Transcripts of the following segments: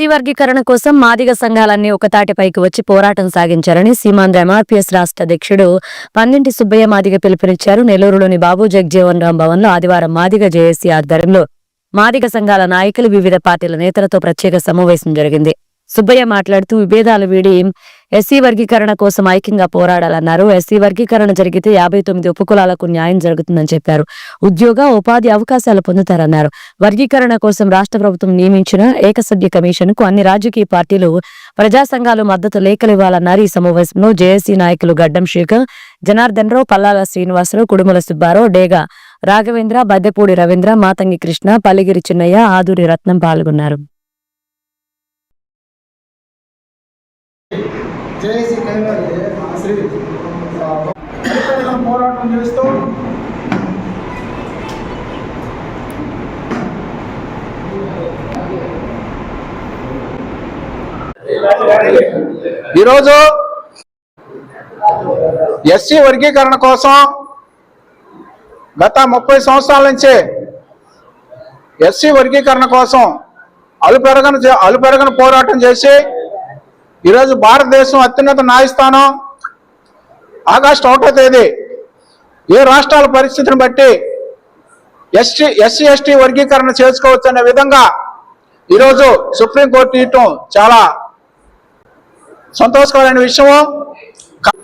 SC వర్గీకరణ కోసం మాదిగ సంఘాలన్నీ ఒకతాటిపైకి వచ్చి పోరాటం సాగించారని సీమాంధ్ర ఎంఆర్పీఎస్ రాష్ట్ర అధ్యక్షుడు పందింటి సుబ్బయ్య మాదిగ పిలుపునిచ్చారు. నెల్లూరులోని బాబు జగజీవన్ రామ్ భవన్ లో ఆదివారం మాదిగ జేఏసీ ఆధ్వర్యంలో మాదిగ సంఘాల నాయకులు, వివిధ పార్టీల నేతలతో ప్రత్యేక సమావేశం జరిగింది. సుబ్బయ్య మాట్లాడుతూ విభేదాలు వీడి ఎస్సీ వర్గీకరణ కోసం ఐక్యంగా పోరాడాలన్నారు. ఎస్సీ వర్గీకరణ జరిగితే 59 ఉపకులాలకు న్యాయం జరుగుతుందని చెప్పారు. ఉద్యోగ, ఉపాధి అవకాశాలు పొందుతారన్నారు. వర్గీకరణ కోసం రాష్ట్ర ప్రభుత్వం నియమించిన ఏకసభ్య కమిషన్ కు అన్ని రాజకీయ పార్టీలు, ప్రజా సంఘాలు మద్దతు లేఖలివ్వాలన్నారు. ఈ సమావేశంలో జేఏసీ నాయకులు గడ్డం శేఖర్, జనార్దన్ రావు, పల్లాల శ్రీనివాసరావు, కుడుముల సుబ్బారావు, డేగా రాఘవేంద్ర, బద్దెపూడి రవీంద్ర, మాతంగి కృష్ణ, పల్లిగిరి చిన్నయ్య, ఆదూరి రత్నం పాల్గొన్నారు. జేఏసీ పోరాటం చేస్తూ ఈరోజు ఎస్సీ వర్గీకరణ కోసం గత 30 సంవత్సరాల నుంచి ఎస్సీ వర్గీకరణ కోసం అలుపెరగని పోరాటం చేసి ఈరోజు భారతదేశం అత్యున్నత న్యాయస్థానం ఆగస్టు 1వ తేదీ ఏ రాష్ట్రాల పరిస్థితిని బట్టి ఎస్సీ ఎస్టీ వర్గీకరణ చేసుకోవచ్చు అనే విధంగా ఈరోజు సుప్రీంకోర్టు ఇవ్వటం చాలా సంతోషకరమైన విషయము.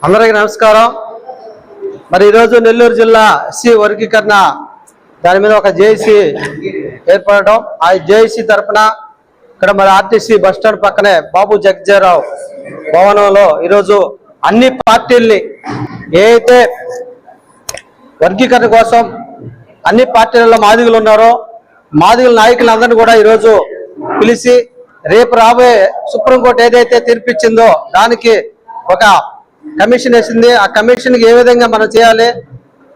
అందరికీ నమస్కారం. మరి ఈరోజు నెల్లూరు జిల్లా ఎస్సీ వర్గీకరణ దాని మీద ఒక జేఏసీ ఏర్పడటం, ఆ జేఏసీ తరఫున ఇక్కడ మరి ఆర్టీసీ బస్టాండ్ పక్కనే బాబు జగజీవన్ భవనంలో ఈరోజు అన్ని పార్టీల్ని ఏదైతే వర్గీకరణ కోసం అన్ని పార్టీలలో మాదిగలు ఉన్నారో మాదిగల నాయకులందరినీ కూడా ఈరోజు పిలిచి రేపు రాబోయే సుప్రీంకోర్టు ఏదైతే తీర్పిచ్చిందో దానికి ఒక కమిషన్ వేసింది. ఆ కమిషన్కి ఏ విధంగా మనం చేయాలి,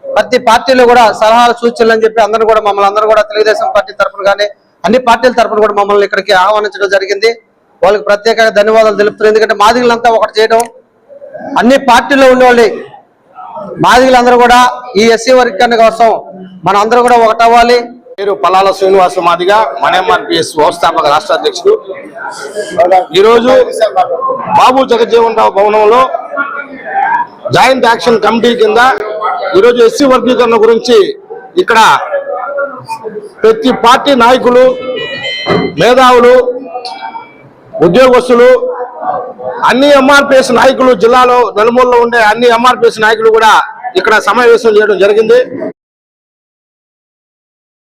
ప్రతి పార్టీలో కూడా సలహాలు, సూచనలు అని చెప్పి అందరూ కూడా మమ్మల్ని అందరూ కూడా తెలుగుదేశం పార్టీ తరఫున కానీ అన్ని పార్టీల తరఫున కూడా మమ్మల్ని ఇక్కడికి ఆహ్వానించడం జరిగింది. వాళ్ళకి ప్రత్యేకంగా ధన్యవాదాలు తెలుపుతున్నారు. ఎందుకంటే మాదిగలంతా ఒకటి చేయడం, అన్ని పార్టీల్లో ఉండేవాళ్ళు మాదిగలందరూ కూడా ఈ ఎస్సీ వర్గీకరణ కోసం మనం అందరూ కూడా ఒకటవ్వాలి. పేరు పల్లాల శ్రీనివాస మాదిగ, మన ఎంఆర్పీఎస్ వ్యవస్థాపక రాష్ట్ర అధ్యక్షుడు. ఈరోజు బాబు జగజీవన్ రావు భవనంలో జాయింట్ యాక్షన్ కమిటీ కింద ఈరోజు ఎస్సీ వర్గీకరణ గురించి ఇక్కడ ప్రతి పార్టీ నాయకులు, మేధావులు, ఉద్యోగస్తులు, అన్ని ఎంఆర్పీఎస్ నాయకులు, జిల్లాలో నలుమూలలో ఉండే అన్ని ఎంఆర్పీఎస్ నాయకులు కూడా ఇక్కడ సమావేశం చేయడం జరిగింది.